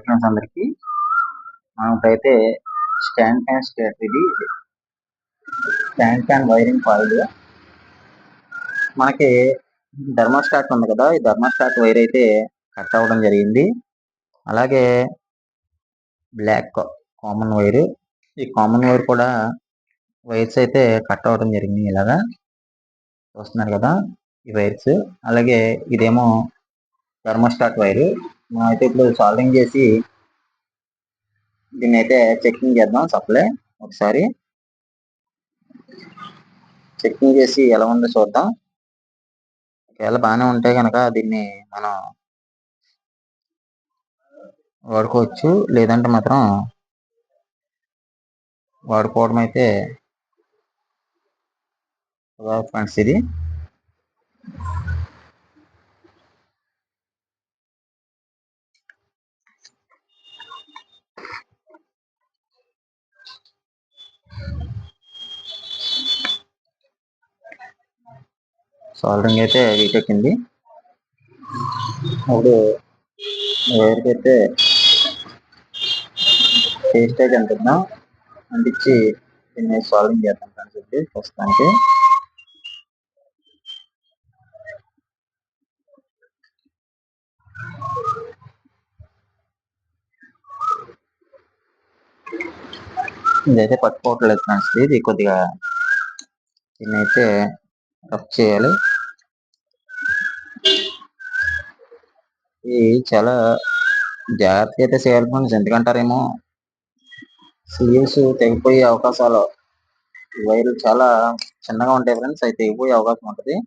Friends అందరికి మనకైతే stand fan start ఇది స్టాండ్ ఫ్యాన్ వైరింగ్ కాయిల్ మనకి థర్మోస్టాట్ ఉంది కదా, ఈ థర్మోస్టాట్ వైర్ అయితే కట్ అవ్వడం జరిగింది. అలాగే బ్లాక్ కామన్ వైర్, ఈ కామన్ వైర్ కూడా వైర్స్ అయితే కట్ అవ్వడం జరిగింది. ఇలాగా చూస్తున్నారు కదా ఈ వైర్స్. అలాగే ఇదేమో థర్మోస్టాట్ వైర్. మనం అయితే ఇప్పుడు సాల్వింగ్ చేసి దీన్ని అయితే చెకింగ్ చేద్దాం. సప్లై ఒకసారి చెకింగ్ చేసి ఎలా ఉందో చూద్దాం. ఒకవేళ బాగానే ఉంటే కనుక దీన్ని మనం వాడుకోవచ్చు, లేదంటే మాత్రం వాడుకోవడం అయితే ఫ్రెండ్స్. ఇది సాల్డరింగ్ అయితే వీటెక్కింది. ఇప్పుడు వైర్కి అయితే పేస్టేజ్ అంటున్నాం, అంటించి దీన్ని సాల్వింగ్ చేద్దాం ఫ్రెండ్స్. చెప్పి ప్రస్తుతానికి ఇదైతే పట్టుకోవట్లేదు ఫ్రెండ్స్. ఇది కొద్దిగా దీన్ని అయితే రఫ్ చేయాలి. ఇది చాలా జాగ్రత్తగా అయితే చేయాలి ఫ్రెండ్స్, ఎందుకంటారేమో స్లీవ్స్ తెగిపోయే అవకాశాలు, వైర్లు చాలా చిన్నగా ఉంటాయి ఫ్రెండ్స్, అవి తెగిపోయే అవకాశం ఉంటుంది.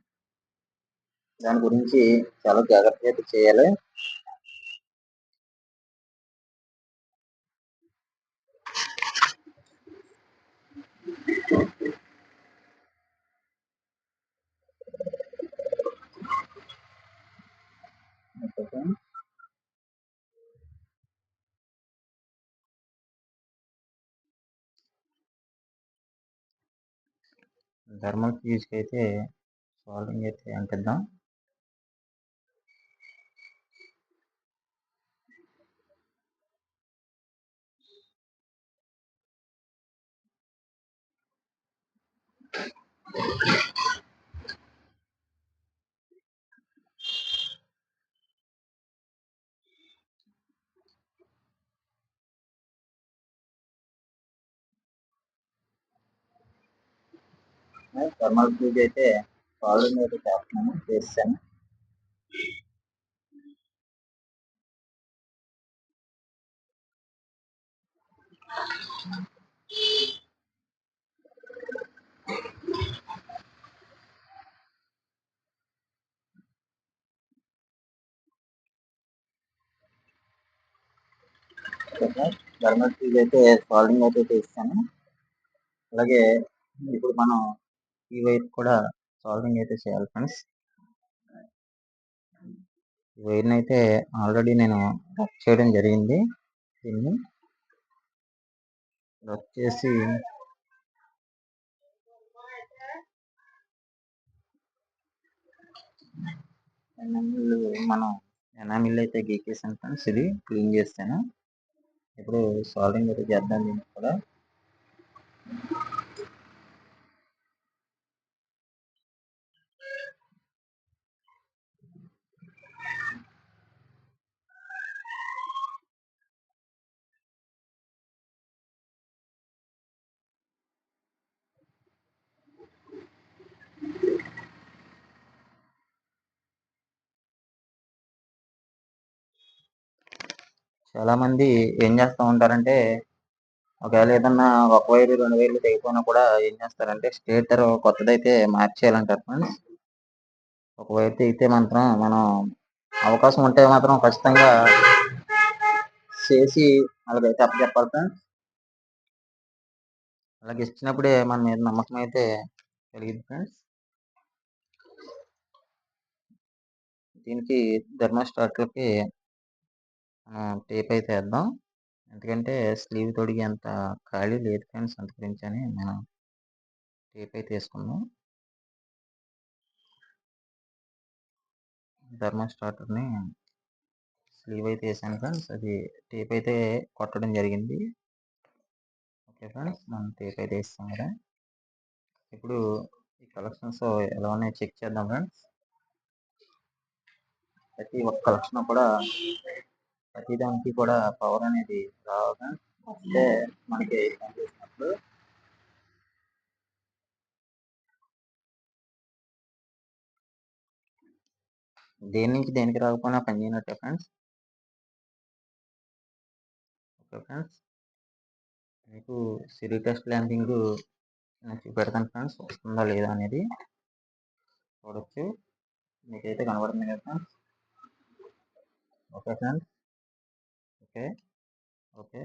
దాని గురించి చాలా జాగ్రత్తగా అయితే చేయాలి. థర్మల్ ఫ్యూజ్కి అయితే సాల్వింగ్ అయితే అంటిద్దాం. థర్మల్ ఫ్యూజ్ అయితే సాల్వింగ్ అయితే చేస్తాను. థర్మల్ ఫ్యూజ్ అయితే సాల్వింగ్ అయితే చేస్తాను. అలాగే ఇప్పుడు మనం ఈ వైర్ కూడా సాల్వింగ్ అయితే చేయాలి ఫ్రెండ్స్. ఈ వైర్ని అయితే ఆల్రెడీ నేను రఫ్ చేయడం జరిగింది. దీన్ని రఫ్ చేసి మనం ఎనామిల్ అయితే గీకేసాను ఫ్రెండ్స్. ఇది క్లీన్ చేస్తాను. ఇప్పుడు సాల్వింగ్ అయితే చేద్దాం దీనికి కూడా. చాలా మంది ఏం చేస్తూ ఉంటారంటే, ఒకవేళ ఏదన్నా ఒక వైరు 2 వైర్లు తెగిపోయినా కూడా ఏం చేస్తారంటే స్టేటర్ కొత్తదైతే మార్చేయాలంటారు ఫ్రెండ్స్. ఒక వైర్ తెగితే మాత్రం మనం అవకాశం ఉంటే మాత్రం ఖచ్చితంగా చేసి అలాగైతే అప్పచెప్పాలి ఫ్రెండ్స్. అలాగే ఇచ్చినప్పుడే మన మీద నమ్మకం అయితే కలిగింది ఫ్రెండ్స్. దీనికి థర్మోస్టాట్లకి టేప్ అయితే వేద్దాం, ఎందుకంటే స్లీవ్ తొడిగి అంత ఖాళీ లేదు ఫ్రెండ్స్, అంత గురించి అని మనం టేప్ అయితే వేసుకుందాం. థర్మోస్టాట్ని స్లీవ్ అయితే వేసాను ఫ్రెండ్స్. అది టేప్ అయితే కొట్టడం జరిగింది. ఓకే ఫ్రెండ్స్, మనం టేప్ అయితే వేస్తాం కదా. ఇప్పుడు ఈ కలెక్షన్స్ ఎలా ఉన్నాయో చెక్ చేద్దాం ఫ్రెండ్స్. ప్రతి ఒక్క కలెక్షన్ కూడా ప్రతి దానికి కూడా పవర్ అనేది రావాలి. అంటే మనకి పనిచేసినప్పుడు దేని నుంచి దేనికి రాకపోయినా పని చేయనట్టే ఫ్రెండ్స్. ఓకే ఫ్రెండ్స్, మీకు సిరీ టెస్ట్ ల్యాంపింగ్ నేను చూపెడతాను ఫ్రెండ్స్, వస్తుందా లేదా అనేది చూడొచ్చు. మీకైతే కనబడుతుంది కదా friends. Okay friends. Okay okay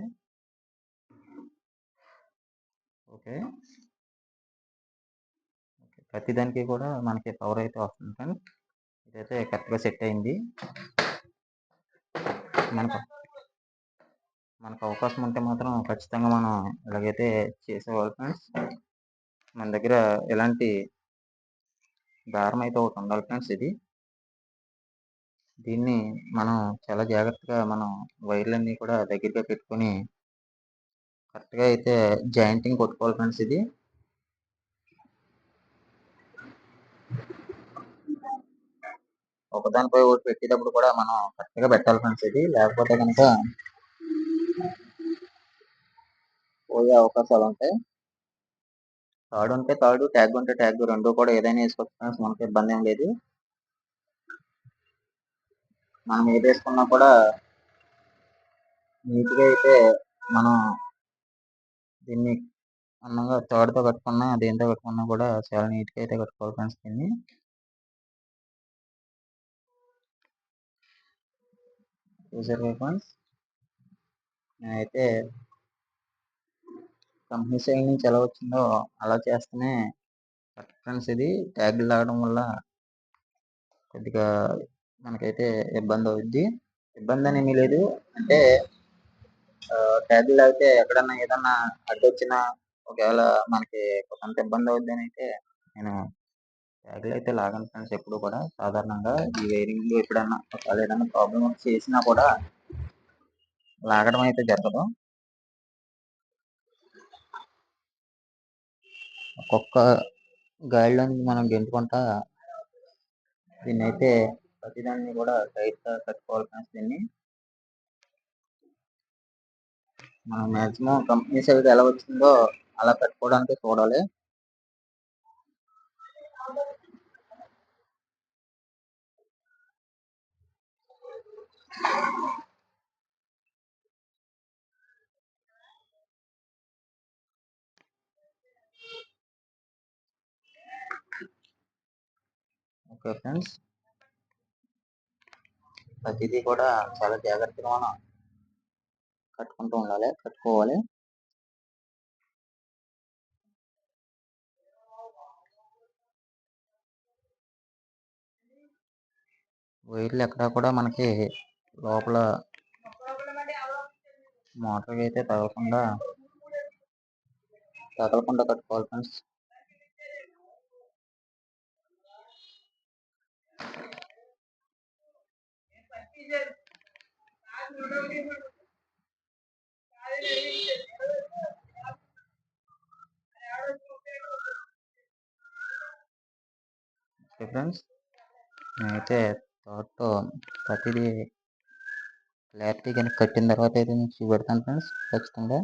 okay okay ప్రతి దానికి కూడా మనకి పవర్ అయితే వస్తుంది ఫ్రెండ్స్. ఇదైతే కరెక్ట్గా సెట్ అయింది. మనకు మనకు అవకాశం ఉంటే మాత్రం ఖచ్చితంగా మనం ఇలాగైతే చేసేవాళ్ళు ఫ్రెండ్స్. మన దగ్గర ఎలాంటి దారం అయితే ఒకటి ఉండాలి ఫ్రెండ్స్. దీన్ని మనం చాలా జాగ్రత్తగా మనం వైర్లన్నీ కూడా దగ్గరగా పెట్టుకొని కరెక్ట్గా అయితే జాయింటింగ్ కొట్టుకోవాలి ఫ్రెండ్స్. ఇది ఒకదానిపై ఒకటి పెట్టేటప్పుడు కూడా మనం కరెక్ట్గా పెట్టాలి ఫ్రెండ్స్. ఇది లేకపోతే కనుక పోయే అవకాశాలు ఉంటాయి. తాడు ఉంటే తాడు, ట్యాగ్ ఉంటే ట్యాగ్, రెండు కూడా ఏదైనా వేసుకోవచ్చు ఫ్రెండ్స్. మనకి ఇబ్బంది ఏం లేదు. మనం ఏది వేసుకున్నా కూడా నీట్గా అయితే మనం దీన్ని అందంగా తాడుతో కట్టుకున్నా దేంతో కట్టుకున్నా కూడా చాలా నీట్గా అయితే కట్టుకోవాలి ఫ్రెండ్స్. దీన్ని చూసారు ఫ్రెండ్స్. నేనైతే కంపెనీ సైడ్ నుంచి ఎలా వచ్చిందో అలా చేస్తేనే ఫ్రెండ్స్. ఇది ట్యాగ్ లాగడం వల్ల కొద్దిగా మనకైతే ఇబ్బంది అవుద్ది. ఇబ్బంది అని ఏమీ లేదు. అంటే ట్యాగ్ లాగితే ఎక్కడన్నా ఏదన్నా అడ్డొచ్చినా ఒకవేళ మనకి కొంత ఇబ్బంది అవుద్ది అని అయితే నేను ట్యాగ్లు అయితే లాగను ఫ్రెండ్స్. ఎప్పుడు కూడా సాధారణంగా ఈ వైరింగ్ ఎప్పుడన్నా ఒకవేళ ఏదైనా ప్రాబ్లం చేసినా కూడా లాగడం అయితే జరగదు. ఒక్కొక్క గాలిలో మనం గెంటుకుంటా దీన్ని అయితే ప్రతిదాన్ని కూడా టైట్గా కట్టుకోవాలి ఫ్రెండ్స్. దీన్ని మనం మ్యాక్సిమం కంపెనీ సైడ్ ఎలా వచ్చిందో అలా కట్టుకోవడానికి చూడాలి. ఓకే ఫ్రెండ్స్, ప్రతిదీ కూడా చాలా జాగ్రత్తగా మనం కట్టుకోవాలి. వైర్లు ఎక్కడా కూడా మనకి లోపల మోటార్కి అయితే తగలకుండా కట్టుకోవాలి ఫ్రెండ్స్. ఓకే ఫ్రెండ్స్, నేనైతే థాట్తో ప్రతిదీ క్లారిటీ కనుక కట్టిన తర్వాత అయితే నేను చూపెడతాను ఫ్రెండ్స్ ఖచ్చితంగా.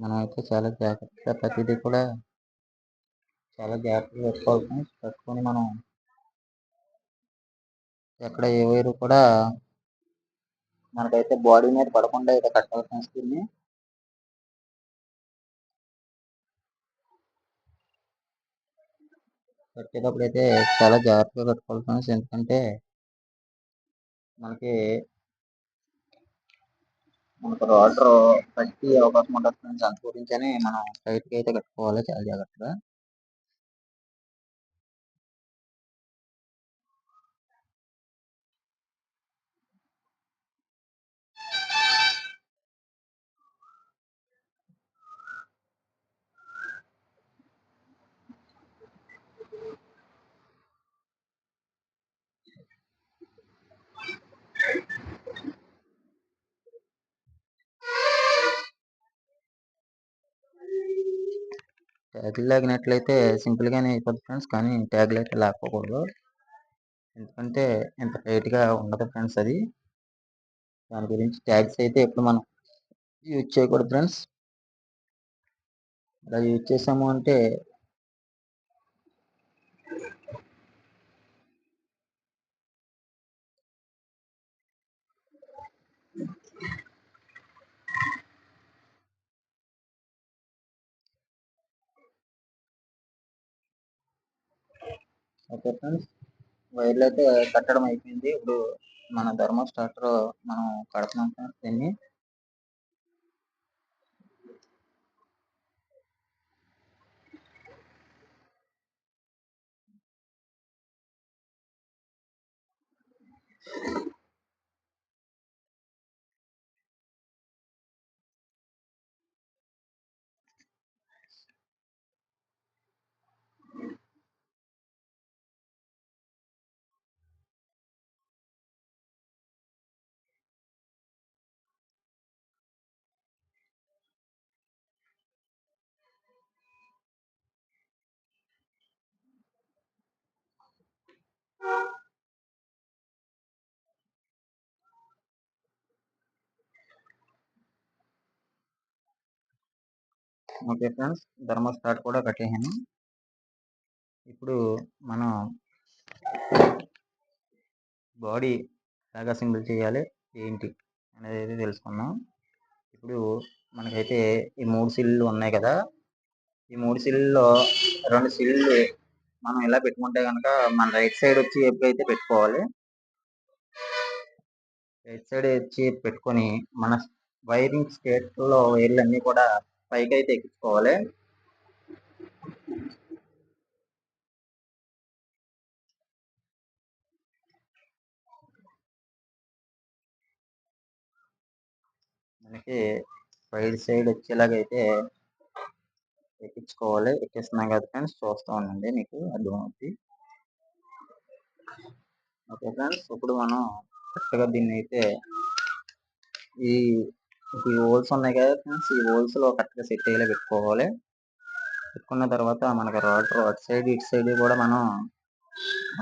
మనం అయితే చాలా జాగ్రత్తగా ప్రతిదీ కూడా చాలా జాగ్రత్తగా పెట్టుకోవాలి ఫ్రెండ్స్. పెట్టుకొని మనం ఎక్కడ ఏ వైరు కూడా మనకైతే బాడీ మీద పడకుండా అయితే కట్టాలి ఫ్రెండ్స్. దీన్ని కట్టేటప్పుడు అయితే చాలా జాగ్రత్తగా కట్టుకోవాలి ఫ్రెండ్స్. ఎందుకంటే మనకి రాడర్ పట్టి అవకాశం ఉంటుంది ఫ్రెండ్స్. అంత గురించని మనం టైట్గా అయితే కట్టుకోవాలి చాలా జాగ్రత్తగా. ట్యాగ్లు లాగినట్లయితే సింపుల్గానే అయిపోద్ది ఫ్రెండ్స్, కానీ ట్యాగ్లు అయితే లాక్కోకూడదు. ఎందుకంటే ఇంత టైట్గా ఉండదు ఫ్రెండ్స్ అది. దాని గురించి ట్యాగ్స్ అయితే ఎప్పుడు మనం యూజ్ చేయకూడదు ఫ్రెండ్స్. అలా యూజ్ చేసాము అంటే ఓకే ఫ్రెండ్స్, వైర్లు అయితే కట్టడం అయిపోయింది. ఇప్పుడు మన ధర్మో స్టార్టర్ మనం కడుతున్నాం ఫ్రెండ్స్ దీన్ని. ఓకే ఫ్రెండ్స్, ధర్మో స్టార్ట్ కూడా కట్టేసాను. ఇప్పుడు మనం బాడీ ఎలాగ అసెంబుల్ చేయాలి ఏంటి అనేది అయితే తెలుసుకుందాం. ఇప్పుడు మనకైతే ఈ 3 సిల్లు ఉన్నాయి కదా, ఈ 3 సిల్లులో 2 సిల్లు మనం ఇలా పెట్టుకుంటే కనుక మన రైట్ సైడ్ వచ్చి ఎప్పుడైతే పెట్టుకోవాలి. రైట్ సైడ్ వచ్చి పెట్టుకొని మన వైరింగ్ స్టేట్లో వైర్లు అన్నీ కూడా పైకి అయితే ఎక్కించుకోవాలి. మనకి రైట్ సైడ్ వచ్చేలాగైతే ఎక్కించుకోవాలి. ఎక్కిస్తున్నాం కదా ఫ్రెండ్స్, చూస్తూ ఉండండి, మీకు అర్థమవుతుంది. ఓకే ఫ్రెండ్స్, ఇప్పుడు మనం కరెక్ట్గా దీన్ని అయితే ఈ హోల్స్ ఉన్నాయి కదా ఫ్రెండ్స్, ఈ హోల్స్లో కరెక్ట్గా సెట్ అయ్యేలా పెట్టుకోవాలి. పెట్టుకున్న తర్వాత మనకి రాడ్ అటు సైడ్ ఇటు సైడ్ కూడా మనం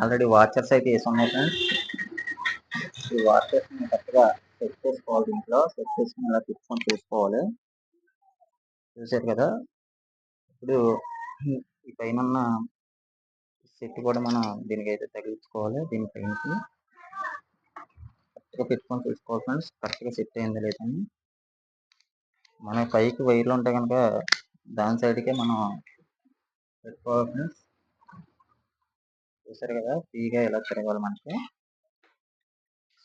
ఆల్రెడీ వాచర్స్ అయితే వేసి ఉన్నాయి ఫ్రెండ్స్. ఈ వాచర్స్ని కరెక్ట్గా సెట్ చేసుకోవాలి. దీంట్లో సెట్ చేసుకుని ఇలా తిప్పుకొని చూసుకోవాలి. చూసారు కదా, ఇప్పుడు ఈ పైన సెట్ కూడా మనం దీనికైతే తగిలించుకోవాలి. దీనిపైనకి కరెక్ట్గా పెట్టుకొని చూసుకోవాలి ఫ్రెండ్స్, కరెక్ట్గా సెట్ అయింది లేదని. మన పైకి వైర్లు ఉంటే కనుక దాని సైడ్కే మనం పెట్టుకోవాలి ఫ్రెండ్స్. చూసారు కదా, ఫ్రీగా ఎలా తిరగాలి మనకి.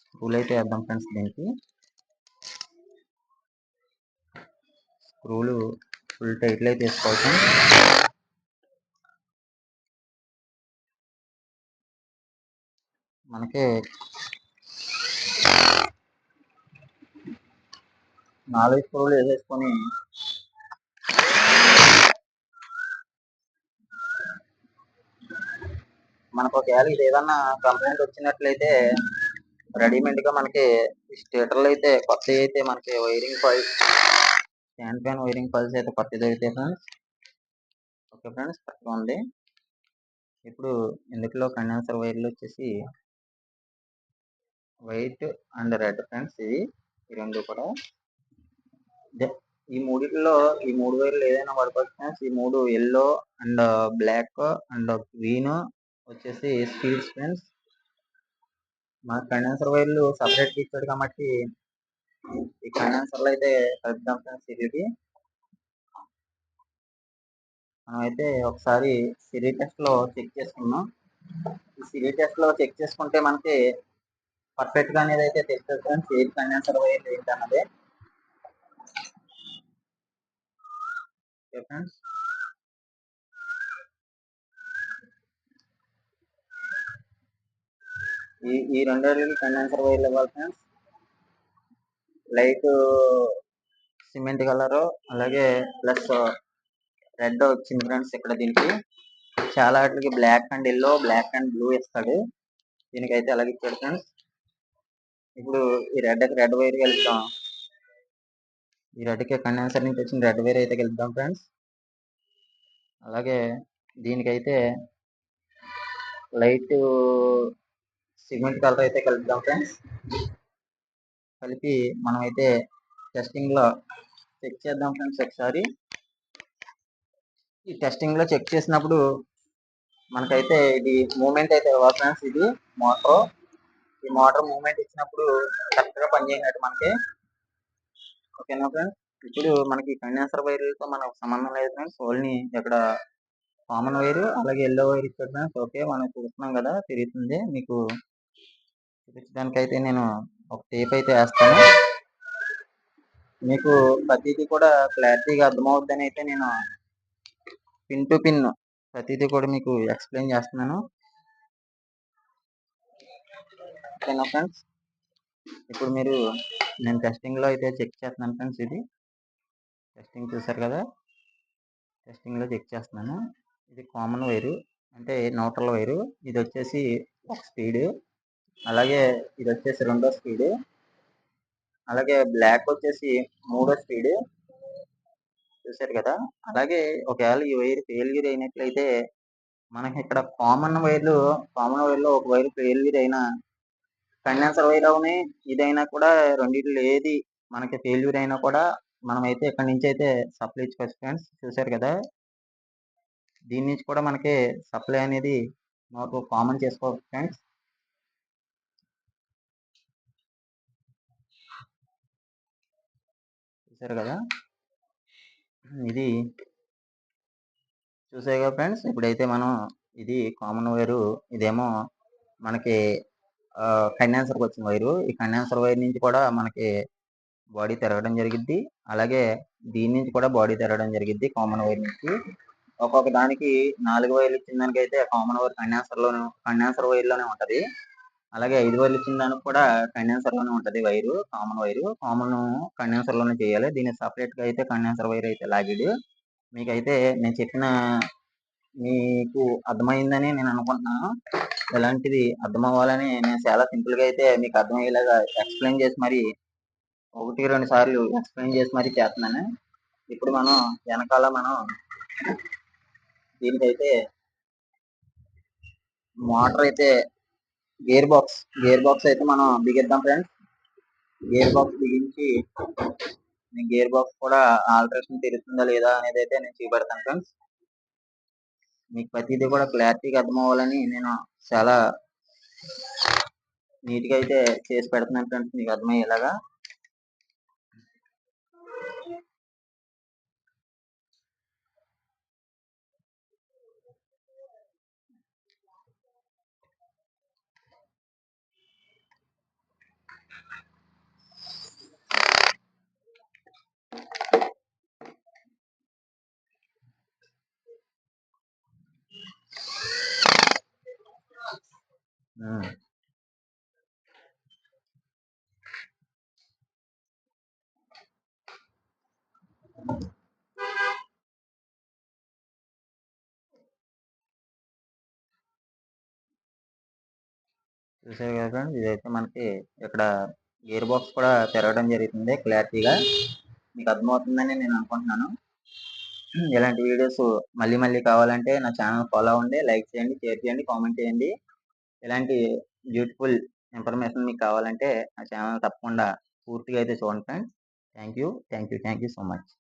స్క్రూలు అయితే వేద్దాం ఫ్రెండ్స్ దీనికి. స్క్రూలు ఫుల్ టైట్లో అయితే వేసుకోవాలి ఫ్రెండ్స్. మనకి 4 స్క్రూలు వేసేసుకొని మనకు ఒకవేళ ఇది ఏదన్నా కంప్లైంట్ వచ్చినట్లయితే రెడీమేడ్గా మనకి స్టేటర్లు అయితే కొత్త అయితే మనకి wiring coils, stand fan wiring coils అయితే కొత్తది దొరుకుతాయి ఫ్రెండ్స్. ఓకే ఫ్రెండ్స్, కరెక్ట్గా ఉంది. ఇప్పుడు ఇందులో కండెన్సర్ వైర్లు వచ్చేసి వైట్ అండ్ రెడ్ ఫ్రెండ్స్. ఇవి ఈ రెండు కూడా ఈ మూడిట్లో ఈ 3 వైర్లు ఏదైనా వాడుకోవచ్చు ఫ్రెండ్స్. ఈ 3 yellow and black and green వచ్చేసి స్టీల్స్ ఫ్రెండ్స్. మన కండెన్సర్ వైర్లు సపరేట్గా ఇచ్చాడు కాబట్టి ఈ కండెన్సర్లు అయితే కలుపుదాం ఫ్రెండ్స్. వీటికి మనం అయితే ఒకసారి సిరీ టెస్ట్లో చెక్ చేసుకున్నాం. ఈ సిరీ టెస్ట్లో చెక్ చేసుకుంటే మనకి పర్ఫెక్ట్గా అనేది అయితే తెలుస్తుంది ఫ్రెండ్స్, ఏ కండెన్సర్ వైర్ ఏంటి అన్నది. ఓకే ఫ్రెండ్స్, ఈ రెండింటికి కండెన్సర్ వైర్లు ఇవ్వాలి ఫ్రెండ్స్. లైట్ సిమెంట్ కలరు అలాగే ప్లస్ రెడ్ వచ్చింది ఫ్రెండ్స్. ఇక్కడ దీనికి చాలా వాటికి black and yellow, black and blue ఇస్తాడు. దీనికైతే అలాగే ఇచ్చాడు ఫ్రెండ్స్. ఇప్పుడు ఈ రెడ్ వైర్ కలుపుతాం. ఈ రెడ్కి కండెన్సర్ నుంచి వచ్చిన రెడ్ వైర్ అయితే కలుపుతాం ఫ్రెండ్స్. అలాగే దీనికైతే లైట్ సిమెంట్ కలర్ అయితే కలుపుదాం ఫ్రెండ్స్. కలిపి మనమైతే టెస్టింగ్లో చెక్ చేద్దాం ఫ్రెండ్స్ ఒకసారి. ఈ టెస్టింగ్లో చెక్ చేసినప్పుడు మనకైతే ఇది మూమెంట్ అయితే ఇవ్వాలి ఫ్రెండ్స్. ఇది మోటార్. ఈ మోటార్ మూమెంట్ ఇచ్చినప్పుడు కరెక్ట్గా పనిచేయనట్టు మనకి. ఓకేనా ఫ్రెండ్స్. ఇప్పుడు మనకి కండెన్సర్ వైర్లతో మనకు సంబంధం లేదు ఫ్రెండ్స్. ఓన్లీ ఇక్కడ కామన్ వైర్ అలాగే ఎల్లో వైర్ ఇచ్చాడు ఫ్రెండ్స్. ఓకే, మనం చూస్తున్నాం కదా తిరుగుతుంది. మీకు చూపించడానికి అయితే నేను ఒక టేప్ అయితే వేస్తాను. మీకు ప్రతిదీ కూడా క్లారిటీగా అర్థమవుద్దని అయితే నేను పిన్ టు పిన్ ప్రతిదీ కూడా మీకు ఎక్స్ప్లెయిన్ చేస్తున్నాను. ఓకేనా ఫ్రెండ్స్. ఇప్పుడు మీరు నేను టెస్టింగ్లో అయితే చెక్ చేస్తున్నాను ఫ్రెండ్స్. ఇది టెస్టింగ్ చూసారు కదా, టెస్టింగ్లో చెక్ చేస్తున్నాను. ఇది కామన్ వైరు అంటే న్యూట్రల్ వైరు. ఇది వచ్చేసి ఒక స్పీడ్, అలాగే ఇది వచ్చేసి రెండో స్పీడ్, అలాగే బ్లాక్ వచ్చేసి మూడో స్పీడ్. చూసారు కదా. అలాగే ఒకవేళ ఈ వైర్ ఫెయిల్యూర్ అయినట్లయితే మనకి ఇక్కడ కామన్ వైర్లో ఒక వైర్ ఫెయిల్యూర్ అయినా కండెన్సర్ వైర్ అవని ఇదైనా కూడా రెండిట్లో ఏది మనకి ఫెయిల్యూర్ అయినా కూడా మనమైతే ఇక్కడ నుంచి అయితే సప్లై ఇచ్చుకోవచ్చు ఫ్రెండ్స్. చూసారు కదా, దీని నుంచి కూడా మనకి సప్లై అనేది మాకు కామన్ చేసుకోవచ్చు ఫ్రెండ్స్. చూసారు కదా, ఇది చూసారు కదా ఫ్రెండ్స్. ఇప్పుడైతే మనం ఇది కామన్ వైరు, ఇదేమో మనకి కండెన్సర్కి వచ్చిన వైరు. ఈ కండెన్సర్ వైర్ నుంచి కూడా మనకి బాడీ తిరగడం జరిగిద్ది, అలాగే దీని నుంచి కూడా బాడీ తిరగడం జరిగిద్ది. కామన్ వైర్ నుంచి ఒక్కొక్క దానికి 4 వైర్లు ఇచ్చిన దానికైతే కామన్ వైర్ కండెన్సర్ వైర్లోనే ఉంటుంది. అలాగే 5 వైర్లు ఇచ్చిన దానికి కూడా కండెన్సర్లోనే ఉంటుంది వైరు. కామన్ కండెన్సర్లోనే చేయాలి. దీనికి సపరేట్గా అయితే కండెన్సర్ వైర్ అయితే లాగిడు. మీకైతే నేను చెప్పిన మీకు అర్థమైందని నేను అనుకుంటున్నాను. ఇలాంటిది అర్థం అవ్వాలని నేను చాలా సింపుల్గా అయితే మీకు అర్థమయ్యేలాగా ఎక్స్ప్లెయిన్ చేసి మరి 1-2 సార్లు ఎక్స్ప్లెయిన్ చేసి మరి చేస్తున్నాను. ఇప్పుడు మనం వెనకాల దీనికైతే మోటార్ అయితే గేర్ బాక్స్ అయితే మనం బిగిద్దాం ఫ్రెండ్స్. గేర్ బాక్స్ బిగించి గేర్ బాక్స్ కూడా ఆల్టరేషన్ తిరుగుతుందా లేదా అనేది అయితే నేను చూపెడతాను ఫ్రెండ్స్. మీకు ప్రతిదీ కూడా క్లారిటీగా అర్థం అవ్వాలని నేను చాలా నీట్గా అయితే చేసి పెడుతున్నాను ఫ్రెండ్స్, మీకు అర్థమయ్యేలాగా. చూసారు కదా ఫ్రెండ్స్, ఇదైతే మనకి ఇక్కడ గేర్ బాక్స్ కూడా తిరగడం జరుగుతుంది. క్లారిటీగా మీకు అర్థమవుతుందని నేను అనుకుంటున్నాను. ఇలాంటి వీడియోస్ మళ్ళీ మళ్ళీ కావాలంటే నా ఛానల్ ఫాలో అవ్వండి, లైక్ చేయండి, షేర్ చేయండి, కామెంట్ చేయండి. ఇలాంటి బ్యూటిఫుల్ ఇన్ఫర్మేషన్ మీకు కావాలంటే నా ఛానల్ తప్పకుండా పూర్తిగా అయితే చూడండి friends. Thank you so much.